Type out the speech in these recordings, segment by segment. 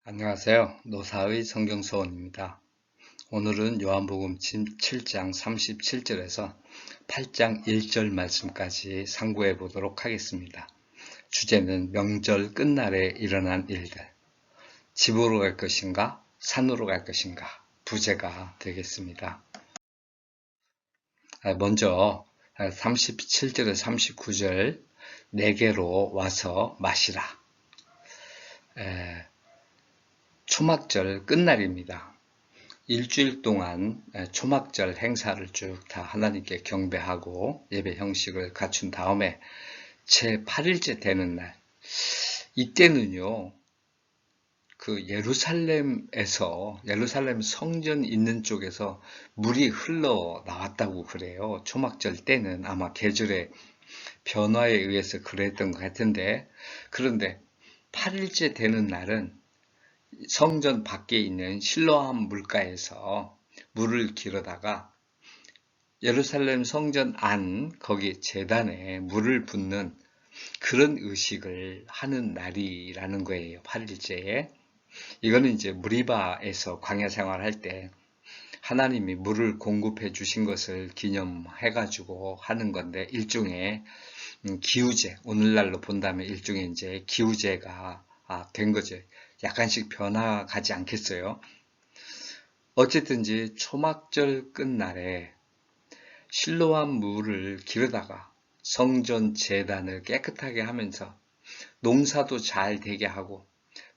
안녕하세요. 노사의 성경서원입니다. 오늘은 요한복음 7장 37절에서 8장 1절 말씀까지 상고해 보도록 하겠습니다. 주제는 명절 끝날에 일어난 일들. 집으로 갈 것인가, 산으로 갈 것인가, 부제가 되겠습니다. 먼저 37절에 39절 내게로 와서 마시라. 초막절 끝날입니다. 일주일 동안 초막절 행사를 쭉 다 하나님께 경배하고 예배 형식을 갖춘 다음에 제 8일째 되는 날, 이때는요, 그 예루살렘 성전 있는 쪽에서 물이 흘러 나왔다고 그래요. 초막절 때는 아마 계절의 변화에 의해서 그랬던 것 같은데, 그런데 8일째 되는 날은 성전 밖에 있는 실로암 물가에서 물을 길어다가 예루살렘 성전 안 거기 제단에 물을 붓는 그런 의식을 하는 날이라는 거예요. 8일째에. 이거는 이제 무리바에서 광야 생활할 때 하나님이 물을 공급해 주신 것을 기념해 가지고 하는 건데 일종의 기우제, 오늘날로 본다면 일종의 이제 기우제가 된 거죠. 약간씩 변화가지 않겠어요? 어쨌든지 초막절 끝날에 실로암 물을 기르다가 성전 제단을 깨끗하게 하면서 농사도 잘 되게 하고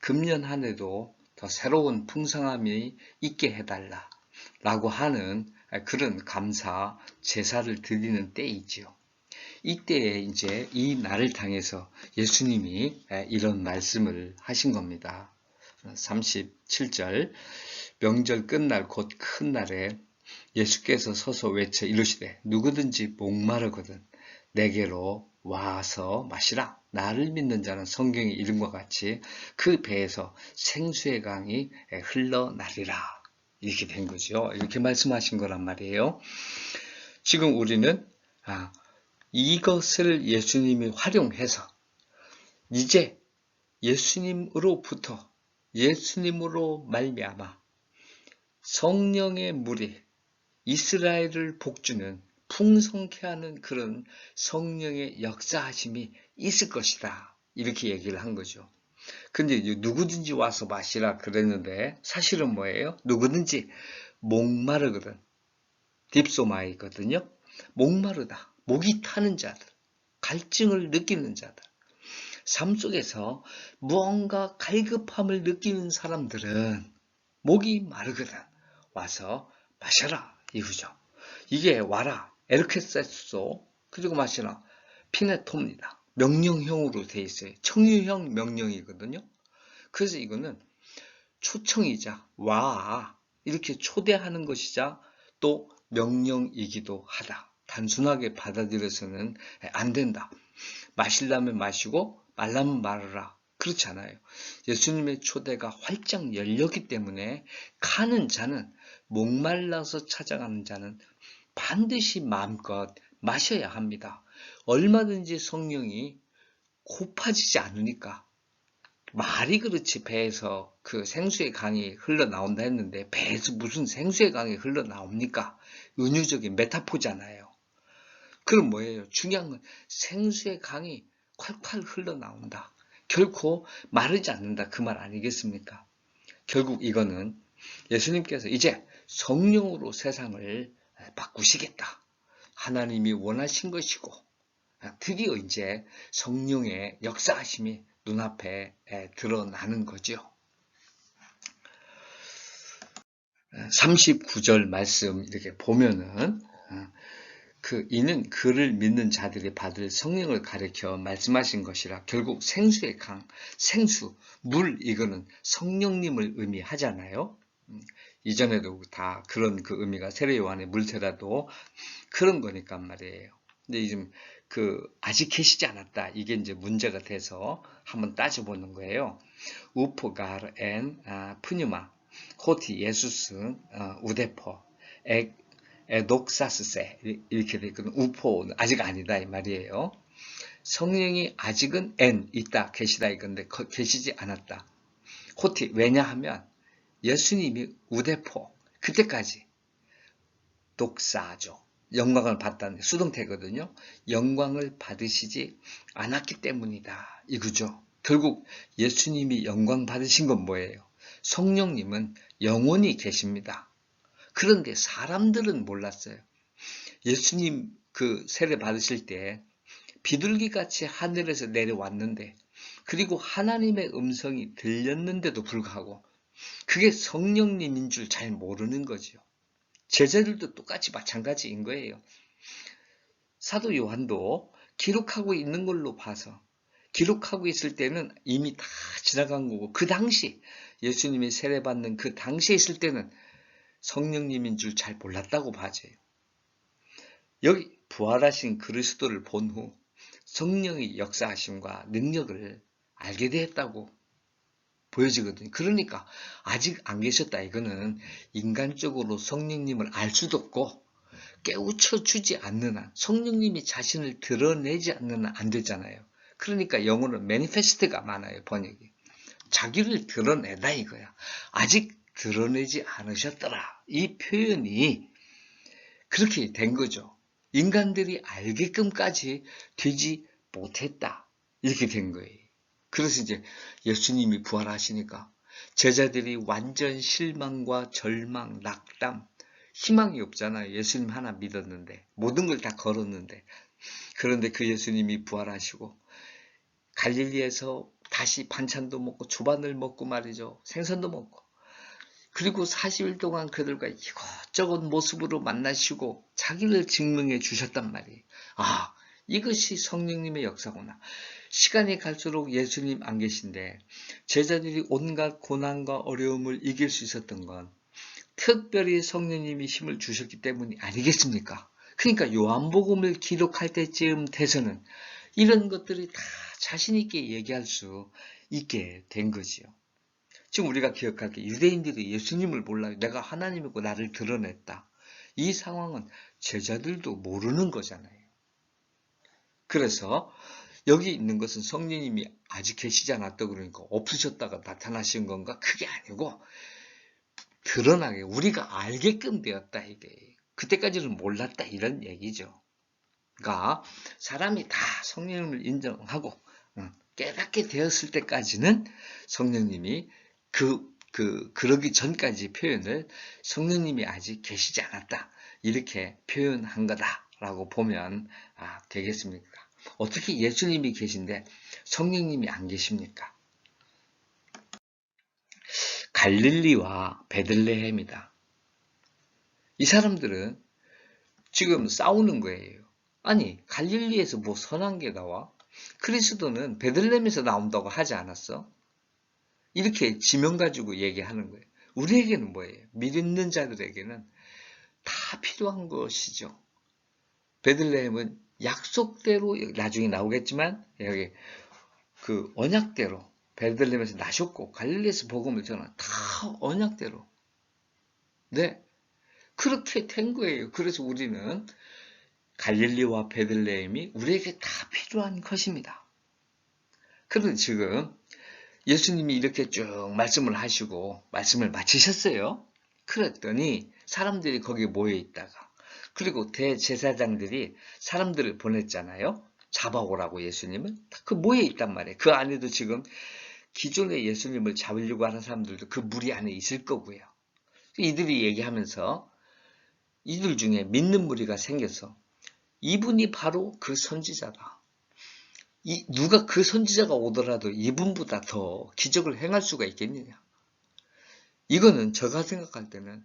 금년 한 해도 더 새로운 풍성함이 있게 해달라 라고 하는 그런 감사 제사를 드리는 때이지요. 이때에 이제 이 날을 당해서 예수님이 이런 말씀을 하신 겁니다. 37절 명절 끝날 곧 큰 날에 예수께서 서서 외쳐 이르시되 누구든지 목마르거든 내게로 와서 마시라. 나를 믿는 자는 성경의 이름과 같이 그 배에서 생수의 강이 흘러나리라. 이렇게 된 거죠. 이렇게 말씀하신 거란 말이에요. 지금 우리는 이것을 예수님이 활용해서 이제 예수님으로 말미암아 성령의 물이 이스라엘을 복주는 풍성케 하는 그런 성령의 역사하심이 있을 것이다. 이렇게 얘기를 한 거죠. 근데 누구든지 와서 마시라 그랬는데 사실은 뭐예요? 누구든지 목마르거든. 딥소마이거든요. 목마르다. 목이 타는 자들. 갈증을 느끼는 자들. 삶 속에서 무언가 갈급함을 느끼는 사람들은 목이 마르거든. 와서 마셔라. 이거죠. 이게 와라. 에르케세소 그리고 마시라. 피네토입니다. 명령형으로 돼 있어요. 청유형 명령이거든요. 그래서 이거는 초청이자 와 이렇게 초대하는 것이자 또 명령이기도 하다. 단순하게 받아들여서는 안 된다. 마시려면 마시고 말라면 말아라. 그렇지 않아요. 예수님의 초대가 활짝 열렸기 때문에 가는 자는 목말라서 찾아가는 자는 반드시 마음껏 마셔야 합니다. 얼마든지 성령이 고파지지 않으니까 말이 그렇지 배에서 그 생수의 강이 흘러나온다 했는데 배에서 무슨 생수의 강이 흘러나옵니까? 은유적인 메타포잖아요. 그럼 뭐예요? 중요한 건 생수의 강이 콸콸 흘러나온다. 결코 마르지 않는다. 그 말 아니겠습니까? 결국 이거는 예수님께서 이제 성령으로 세상을 바꾸시겠다. 하나님이 원하신 것이고 드디어 이제 성령의 역사하심이 눈앞에 드러나는 거죠. 39절 말씀 이렇게 보면은 이는 그를 믿는 자들이 받을 성령을 가리켜 말씀하신 것이라 결국 생수의 강, 생수, 물 이거는 성령님을 의미하잖아요. 이전에도 다 그런 그 의미가 세례 요한의 물테라도 그런 거니까 말이에요. 근데 지금 아직 계시지 않았다. 이게 이제 문제가 돼서 한번 따져보는 거예요. 우포가르 엔 푸뉴마 호티 예수스 우데포 에독사스세 이렇게 돼 있거든. 우포는 아직 아니다 이 말이에요. 성령이 아직은 있다 계시다 이건데 계시지 않았다. 호티. 왜냐하면 예수님이 우대포 그때까지 독사죠. 영광을 받다는 수동태거든요. 영광을 받으시지 않았기 때문이다. 이거죠. 결국 예수님이 영광 받으신 건 뭐예요? 성령님은 영원히 계십니다. 그런데 사람들은 몰랐어요. 예수님 그 세례 받으실 때 비둘기같이 하늘에서 내려왔는데, 그리고 하나님의 음성이 들렸는데도 불구하고 그게 성령님인 줄 잘 모르는 거죠. 제자들도 똑같이 마찬가지인 거예요. 사도 요한도 기록하고 있는 걸로 봐서, 기록하고 있을 때는 이미 다 지나간 거고, 그 당시 예수님이 세례받는 그 당시에 있을 때는 성령님인 줄 잘 몰랐다고 봐져요. 여기 부활하신 그리스도를 본 후 성령의 역사하심과 능력을 알게 되었다고 보여지거든요. 그러니까 아직 안 계셨다. 이거는 인간적으로 성령님을 알 수도 없고 깨우쳐 주지 않는 한, 성령님이 자신을 드러내지 않는 한 안 되잖아요. 그러니까 영어는 매니페스트가 많아요. 번역이. 자기를 드러내다 이거야. 아직 드러내지 않으셨더라. 이 표현이 그렇게 된 거죠. 인간들이 알게끔까지 되지 못했다. 이렇게 된 거예요. 그래서 이제 예수님이 부활하시니까 제자들이 완전 실망과 절망, 낙담, 희망이 없잖아요. 예수님 하나 믿었는데, 모든 걸 다 걸었는데. 그런데 그 예수님이 부활하시고 갈릴리에서 다시 반찬도 먹고 조반을 먹고 말이죠. 생선도 먹고. 그리고 40일 동안 그들과 이것저것 모습으로 만나시고 자기를 증명해 주셨단 말이에요. 아, 이것이 성령님의 역사구나. 시간이 갈수록 예수님 안 계신데 제자들이 온갖 고난과 어려움을 이길 수 있었던 건 특별히 성령님이 힘을 주셨기 때문이 아니겠습니까? 그러니까 요한복음을 기록할 때쯤 돼서는 이런 것들이 다 자신 있게 얘기할 수 있게 된 거지요. 지금 우리가 기억할 게 유대인들이 예수님을 몰라요. 내가 하나님이고 나를 드러냈다. 이 상황은 제자들도 모르는 거잖아요. 그래서 여기 있는 것은 성령님이 아직 계시지 않았다 그러니까 없으셨다가 나타나신 건가? 그게 아니고 드러나게 우리가 알게끔 되었다 이게. 그때까지는 몰랐다 이런 얘기죠. 그러니까 사람이 다 성령님을 인정하고 깨닫게 되었을 때까지는 성령님이 그러기 전까지 표현을 성령님이 아직 계시지 않았다. 이렇게 표현한 거다라고 보면 되겠습니까? 어떻게 예수님이 계신데 성령님이 안 계십니까? 갈릴리와 베들레헴이다. 이 사람들은 지금 싸우는 거예요. 아니, 갈릴리에서 뭐 선한 게 나와? 그리스도는 베들레헴에서 나온다고 하지 않았어? 이렇게 지명 가지고 얘기하는 거예요. 우리에게는 뭐예요? 믿는 자들에게는 다 필요한 것이죠. 베들레헴은 약속대로 나중에 나오겠지만 여기 그 언약대로 베들레헴에서 나셨고 갈릴리에서 복음을 전한 다 언약대로. 네, 그렇게 된 거예요. 그래서 우리는 갈릴리와 베들레헴이 우리에게 다 필요한 것입니다. 그런데 지금 예수님이 이렇게 쭉 말씀을 하시고 말씀을 마치셨어요. 그랬더니 사람들이 거기에 모여 있다가 그리고 대제사장들이 사람들을 보냈잖아요. 잡아오라고 예수님을. 그 모여 있단 말이에요. 그 안에도 지금 기존의 예수님을 잡으려고 하는 사람들도 그 무리 안에 있을 거고요. 이들이 얘기하면서 이들 중에 믿는 무리가 생겨서 이분이 바로 그 선지자다. 누가 그 선지자가 오더라도 이분보다 더 기적을 행할 수가 있겠느냐. 이거는 제가 생각할 때는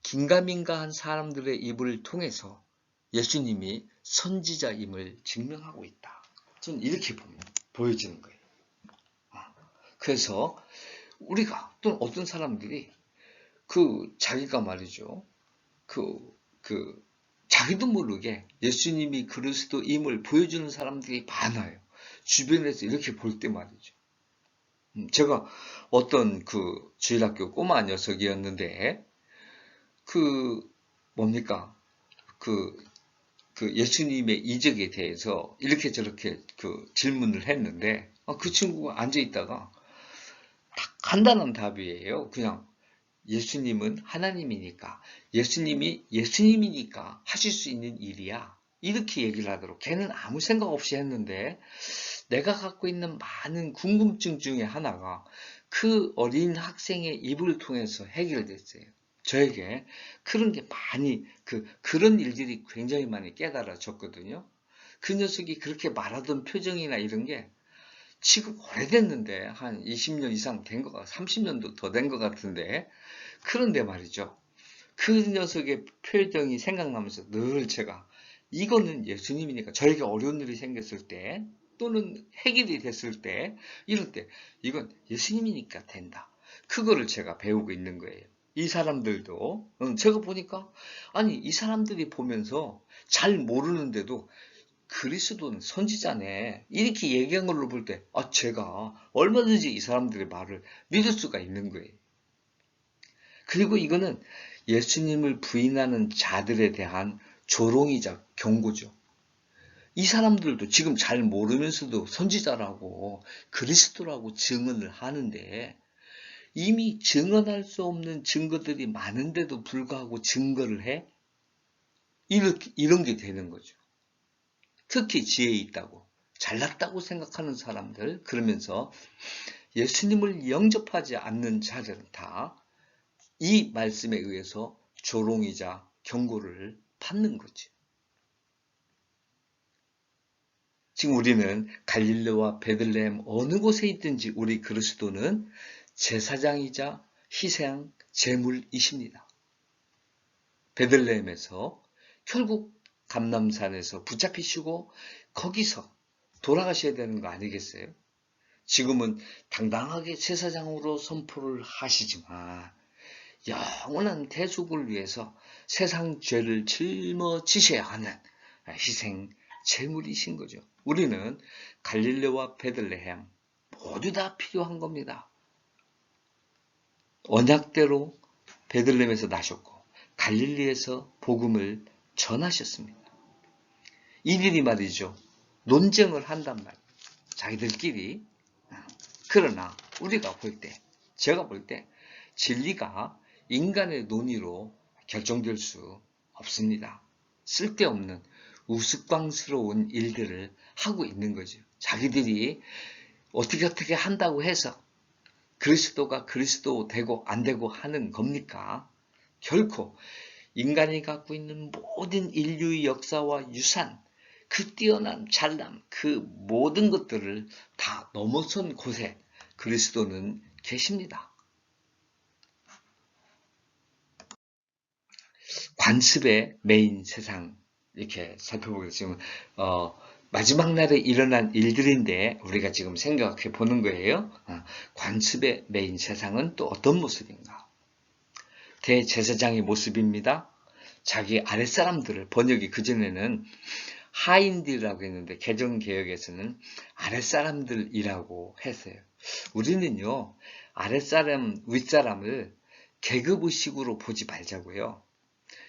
긴가민가한 사람들의 입을 통해서 예수님이 선지자임을 증명하고 있다. 저는 이렇게 보여지는 거예요. 그래서 우리가 또는 어떤 사람들이 자기가 말이죠. 자기도 모르게 예수님이 그리스도임을 보여주는 사람들이 많아요. 주변에서 이렇게 볼 때 말이죠. 제가 어떤 주일학교 꼬마 녀석이었는데, 뭡니까? 예수님의 이적에 대해서 이렇게 저렇게 질문을 했는데, 그 친구가 앉아있다가 간단한 답이에요. 그냥 예수님은 하나님이니까, 예수님이 예수님이니까 하실 수 있는 일이야. 이렇게 얘기를 하도록. 걔는 아무 생각 없이 했는데 내가 갖고 있는 많은 궁금증 중에 하나가 그 어린 학생의 입을 통해서 해결됐어요. 저에게 그런 게 많이 그런 일들이 굉장히 많이 깨달아졌거든요. 그 녀석이 그렇게 말하던 표정이나 이런 게 지금 오래됐는데 한 20년 이상 된 것 같아, 30년도 더 된 것 같은데 그런데 말이죠. 그 녀석의 표정이 생각나면서 늘 제가 이거는 예수님이니까 저에게 어려운 일이 생겼을 때 또는 해결이 됐을 때 이럴 때 이건 예수님이니까 된다. 그거를 제가 배우고 있는 거예요. 이 사람들도 제가 보니까 아니 이 사람들이 보면서 잘 모르는데도 그리스도는 선지자네 이렇게 얘기한 걸로 볼 때 제가 얼마든지 이 사람들의 말을 믿을 수가 있는 거예요. 그리고 이거는 예수님을 부인하는 자들에 대한 조롱이자 경고죠. 이 사람들도 지금 잘 모르면서도 선지자라고 그리스도라고 증언을 하는데 이미 증언할 수 없는 증거들이 많은데도 불구하고 증거를 해? 이런 게 되는 거죠. 특히 지혜 있다고, 잘났다고 생각하는 사람들, 그러면서 예수님을 영접하지 않는 자들은 다 이 말씀에 의해서 조롱이자 경고를 받는 거지. 지금 우리는 갈릴레와 베들레헴 어느 곳에 있든지 우리 그리스도는 제사장이자 희생 제물이십니다. 베들레헴에서 결국 감람산에서 붙잡히시고 거기서 돌아가셔야 되는 거 아니겠어요? 지금은 당당하게 제사장으로 선포를 하시지만 영원한 대속을 위해서 세상 죄를 짊어지셔야 하는 희생 제물이신 거죠. 우리는 갈릴레와 베들레헴 모두 다 필요한 겁니다. 언약대로 베들레헴에서 나셨고 갈릴리에서 복음을 전하셨습니다. 이들이 말이죠. 논쟁을 한단 말이에요. 자기들끼리. 그러나 우리가 볼 때, 제가 볼 때 진리가 인간의 논의로 결정될 수 없습니다. 쓸데없는 우스꽝스러운 일들을 하고 있는 거죠. 자기들이 어떻게 한다고 해서 그리스도가 그리스도 되고 안 되고 하는 겁니까? 결코 인간이 갖고 있는 모든 인류의 역사와 유산, 그 뛰어난 잘남, 그 모든 것들을 다 넘어선 곳에 그리스도는 계십니다. 관습의 메인 세상 이렇게 살펴보겠습니다. 마지막 날에 일어난 일들인데 우리가 지금 생각해 보는 거예요. 관습의 메인 세상은 또 어떤 모습인가? 대제사장의 모습입니다. 자기 아랫사람들을 번역이 그전에는 하인들이라고 했는데 개정개혁에서는 아랫사람들이라고 했어요. 우리는요. 아랫사람, 윗사람을 계급의식으로 보지 말자고요.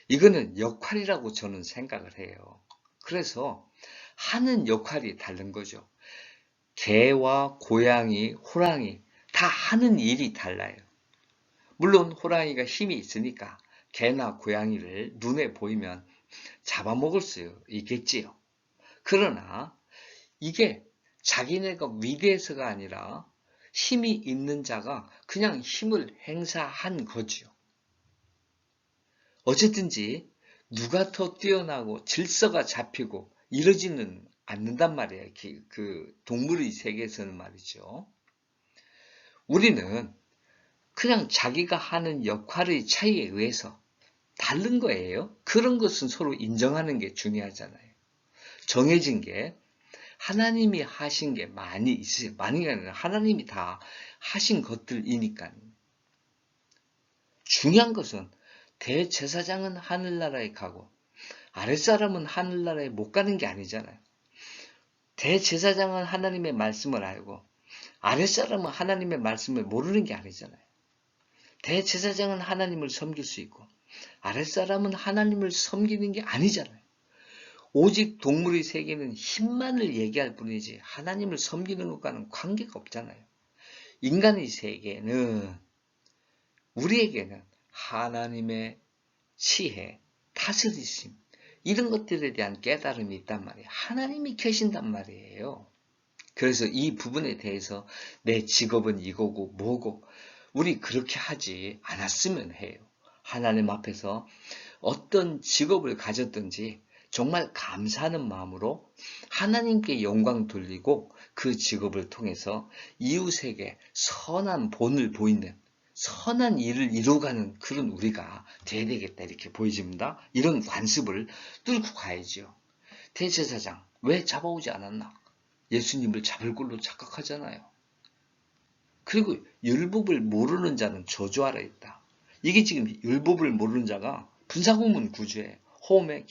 이거는 역할이라고 저는 생각을 해요. 그래서 하는 역할이 다른 거죠. 개와 고양이, 호랑이 다 하는 일이 달라요. 물론 호랑이가 힘이 있으니까 개나 고양이를 눈에 보이면 잡아먹을 수 있겠지요. 그러나 이게 자기네가 위대해서가 아니라 힘이 있는 자가 그냥 힘을 행사한 거지요. 어쨌든지 누가 더 뛰어나고 질서가 잡히고 이러지는 않는단 말이에요. 그 동물의 세계에서는 말이죠. 우리는 그냥 자기가 하는 역할의 차이에 의해서 다른 거예요. 그런 것은 서로 인정하는 게 중요하잖아요. 정해진 게 하나님이 하신 게 많이 있어요. 많이 아니라 하나님이 다 하신 것들이니까요. 중요한 것은 대제사장은 하늘나라에 가고 아랫사람은 하늘나라에 못 가는 게 아니잖아요. 대제사장은 하나님의 말씀을 알고 아랫사람은 하나님의 말씀을 모르는 게 아니잖아요. 대제사장은 하나님을 섬길 수 있고 아랫사람은 하나님을 섬기는 게 아니잖아요. 오직 동물의 세계는 힘만을 얘기할 뿐이지 하나님을 섬기는 것과는 관계가 없잖아요. 인간의 세계는 우리에게는 하나님의 지혜, 다스리심 이런 것들에 대한 깨달음이 있단 말이에요. 하나님이 계신단 말이에요. 그래서 이 부분에 대해서 내 직업은 이거고 뭐고 우리 그렇게 하지 않았으면 해요. 하나님 앞에서 어떤 직업을 가졌든지 정말 감사하는 마음으로 하나님께 영광 돌리고 그 직업을 통해서 이웃에게 선한 본을 보이는 선한 일을 이루어가는 그런 우리가 돼야 되겠다 이렇게 보여집니다. 이런 관습을 뚫고 가야죠. 대제사장 왜 잡아오지 않았나? 예수님을 잡을 걸로 착각하잖아요. 그리고 율법을 모르는 자는 저주 아래 있다. 이게 지금 율법을 모르는 자가 분사구문 구조예요. 홈의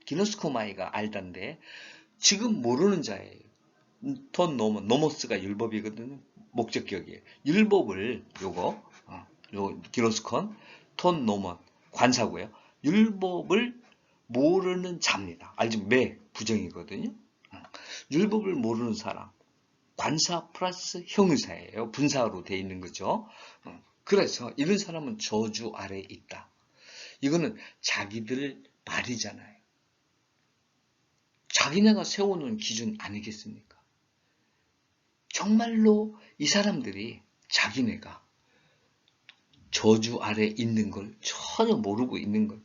기노스코마이가 알단데 지금 모르는 자예요. 돈 노모스가 율법이거든요. 목적격이에요. 율법을 요 기노스콘, 톤 노먼 관사고요. 율법을 모르는 자입니다. 알죠? 부정이거든요. 율법을 모르는 사람. 관사 플러스 형용사예요. 분사로 되어 있는 거죠. 그래서 이런 사람은 저주 아래에 있다. 이거는 자기들 말이잖아요. 자기네가 세워놓은 기준 아니겠습니까? 정말로 이 사람들이 자기네가 저주 아래 있는 걸 전혀 모르고 있는 거죠.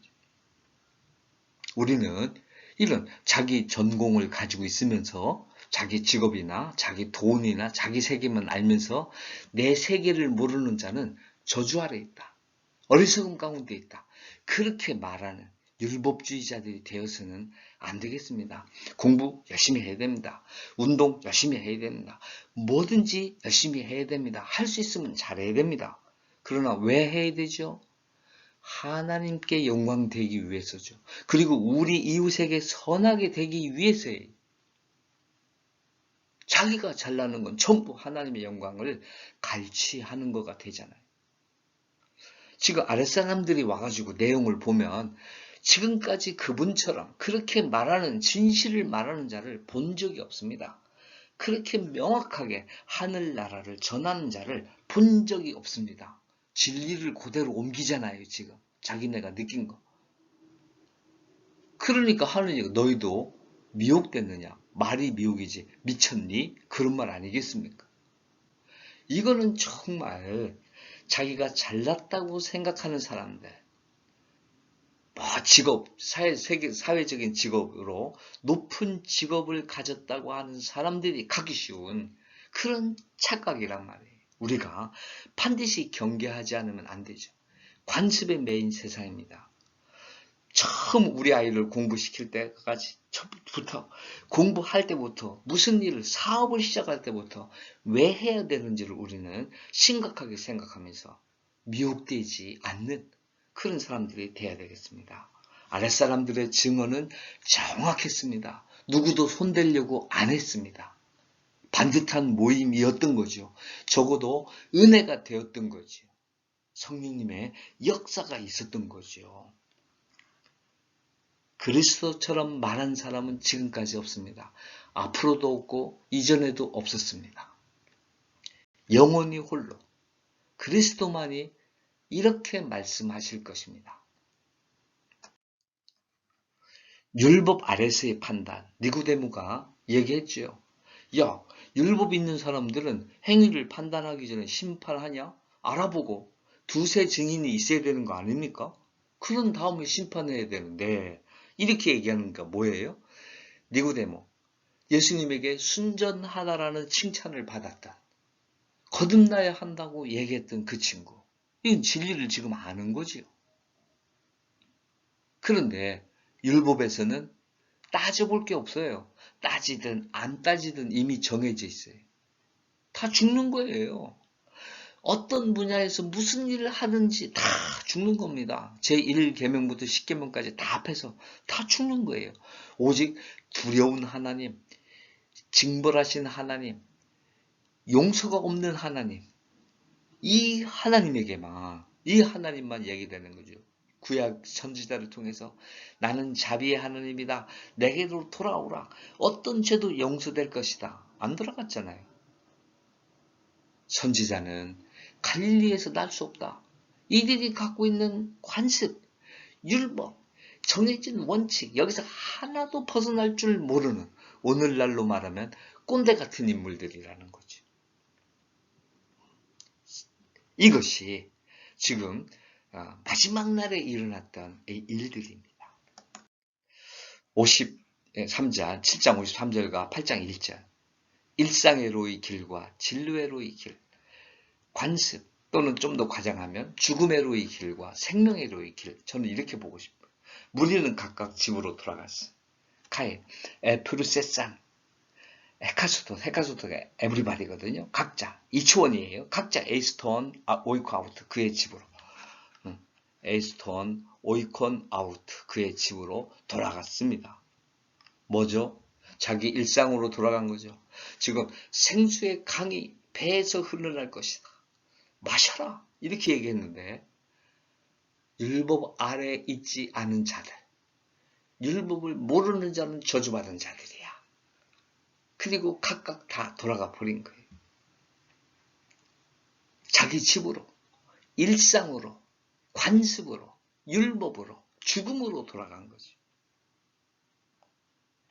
우리는 이런 자기 전공을 가지고 있으면서 자기 직업이나 자기 돈이나 자기 세계만 알면서 내 세계를 모르는 자는 저주 아래 있다. 어리석음 가운데 있다. 그렇게 말하는 율법주의자들이 되어서는 안 되겠습니다. 공부 열심히 해야 됩니다. 운동 열심히 해야 됩니다. 뭐든지 열심히 해야 됩니다. 할 수 있으면 잘해야 됩니다. 그러나 왜 해야 되죠? 하나님께 영광 되기 위해서죠. 그리고 우리 이웃에게 선하게 되기 위해서예요. 자기가 잘나는 건 전부 하나님의 영광을 갈취하는 거가 되잖아요. 지금 아랫사람들이 와가지고 내용을 보면 지금까지 그분처럼 그렇게 말하는 진실을 말하는 자를 본 적이 없습니다. 그렇게 명확하게 하늘나라를 전하는 자를 본 적이 없습니다. 진리를 그대로 옮기잖아요. 지금 자기네가 느낀 거. 그러니까 하느니가 너희도 미혹됐느냐? 말이 미혹이지 미쳤니? 그런 말 아니겠습니까? 이거는 정말 자기가 잘났다고 생각하는 사람들, 직업, 사회적인 직업으로 높은 직업을 가졌다고 하는 사람들이 가기 쉬운 그런 착각이란 말이에요. 우리가 반드시 경계하지 않으면 안 되죠. 관습의 메인 세상입니다. 처음 우리 아이를 공부시킬 때까지부터 공부할 때부터 무슨 일을 사업을 시작할 때부터 왜 해야 되는지를 우리는 심각하게 생각하면서 미혹되지 않는 그런 사람들이 돼야 되겠습니다. 아랫사람들의 증언은 정확했습니다. 누구도 손대려고 안 했습니다. 반듯한 모임이었던 거죠. 적어도 은혜가 되었던 거죠. 성령님의 역사가 있었던 거죠. 그리스도처럼 말한 사람은 지금까지 없습니다. 앞으로도 없고 이전에도 없었습니다. 영원히 홀로 그리스도만이 이렇게 말씀하실 것입니다. 율법 아래서의 판단, 니고데모가 얘기했죠. 야, 율법 있는 사람들은 행위를 판단하기 전에 심판하냐? 알아보고 두세 증인이 있어야 되는 거 아닙니까? 그런 다음에 심판해야 되는데 이렇게 얘기하는 게 뭐예요? 니고데모, 예수님에게 순전하다라는 칭찬을 받았다. 거듭나야 한다고 얘기했던 그 친구. 이건 진리를 지금 아는 거지요. 그런데 율법에서는 따져볼 게 없어요. 따지든 안 따지든 이미 정해져 있어요. 다 죽는 거예요. 어떤 분야에서 무슨 일을 하든지 다 죽는 겁니다. 제1계명부터 10계명까지 다 합해서 다 죽는 거예요. 오직 두려운 하나님, 징벌하신 하나님, 용서가 없는 하나님, 이 하나님만 얘기되는 거죠. 구약 선지자를 통해서 나는 자비의 하나님이다. 내게로 돌아오라. 어떤 죄도 용서될 것이다. 안 돌아갔잖아요. 선지자는 갈릴리에서 날 수 없다. 이들이 갖고 있는 관습, 율법, 정해진 원칙, 여기서 하나도 벗어날 줄 모르는, 오늘날로 말하면 꼰대 같은 인물들이라는 거죠. 이것이 지금 마지막 날에 일어났던 일들입니다. 53장, 7장 53절과 8장 1절. 일상회로의 길과 진로회로의 길, 관습 또는 좀 더 과장하면 죽음회로의 길과 생명회로의 길. 저는 이렇게 보고 싶어요. 무리는 각각 집으로 돌아갔어요. 카인, 에프르세산, 헤카소토가 에브리바디거든요. 각자 이초원이에요. 각자 에이스톤, 오이콘 아우트 그의 집으로. 에이스톤, 오이콘 아우트 그의 집으로 돌아갔습니다. 뭐죠? 자기 일상으로 돌아간 거죠. 지금 생수의 강이 배에서 흘러날 것이다. 마셔라. 이렇게 얘기했는데 율법 아래 있지 않은 자들, 율법을 모르는 자는 저주받은 자들이야. 그리고 각각 다 돌아가 버린 거예요. 자기 집으로, 일상으로, 관습으로, 율법으로, 죽음으로 돌아간 거죠.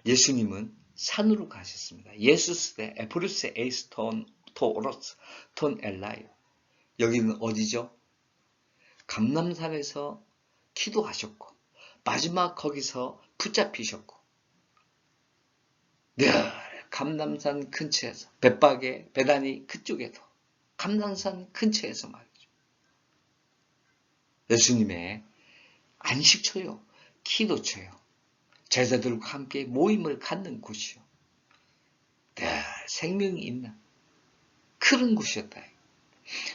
예수님은 산으로 가셨습니다. 예수스데 에프루스 에이스톤 토오로스 톤 엘라이오. 여기는 어디죠? 감람산에서 기도하셨고 마지막 거기서 붙잡히셨고 늘 감람산 근처에서 벳박의 베다니 그쪽에도 감람산 근처에서 말이죠. 예수님의 안식처요, 기도처요, 제자들과 함께 모임을 갖는 곳이요. 늘 생명이 있는 그런 곳이었다.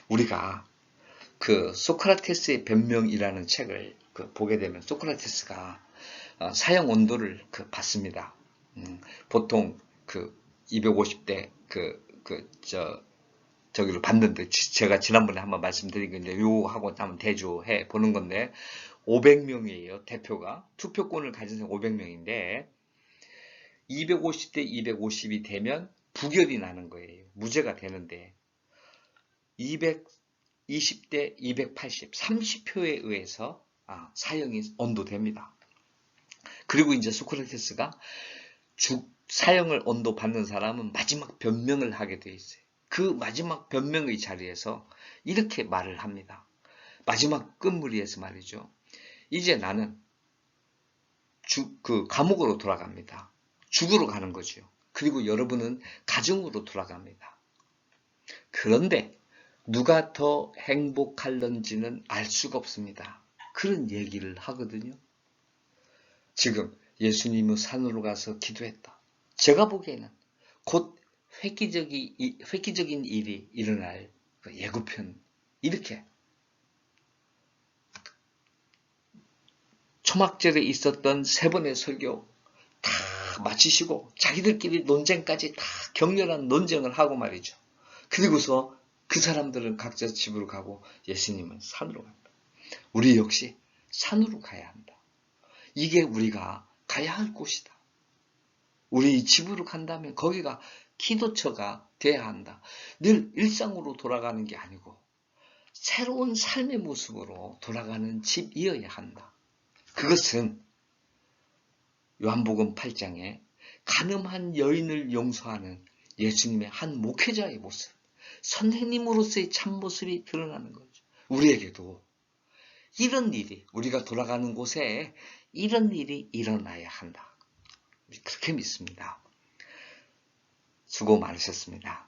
우리가 그 소크라테스의 변명이라는 책을 보게 되면 소크라테스가 사형 온도를 받습니다. 보통 250대 저기를 받는데 제가 지난번에 한번 말씀드린 건데 요하고 한번 대조해 보는 건데 500명이에요. 대표가 투표권을 가진 사람 500명인데 250대 250이 되면 부결이 나는 거예요. 무죄가 되는데 220대 280, 30표에 의해서 사형이 언도됩니다. 그리고 이제 소크라테스가 사형을 언도받는 사람은 마지막 변명을 하게 돼 있어요. 그 마지막 변명의 자리에서 이렇게 말을 합니다. 마지막 끝무리에서 말이죠. 이제 나는 감옥으로 돌아갑니다. 죽으러 가는 거죠. 그리고 여러분은 가정으로 돌아갑니다. 그런데 누가 더 행복할런지는 알 수가 없습니다. 그런 얘기를 하거든요. 지금 예수님은 산으로 가서 기도했다. 제가 보기에는 곧 획기적인 일이 일어날 예고편, 이렇게 초막절에 있었던 3번의 설교 다 마치시고 자기들끼리 논쟁까지 다 격렬한 논쟁을 하고 말이죠. 그리고서 그 사람들은 각자 집으로 가고 예수님은 산으로 간다. 우리 역시 산으로 가야 한다. 이게 우리가 가야 할 곳이다. 우리 집으로 간다면 거기가 기도처가 돼야 한다. 늘 일상으로 돌아가는 게 아니고 새로운 삶의 모습으로 돌아가는 집이어야 한다. 그것은 요한복음 8장에 간음한 여인을 용서하는 예수님의 한 목회자의 모습, 선생님으로서의 참모습이 드러나는 거죠. 우리에게도 이런 일이, 우리가 돌아가는 곳에 이런 일이 일어나야 한다. 그렇게 믿습니다. 수고 많으셨습니다.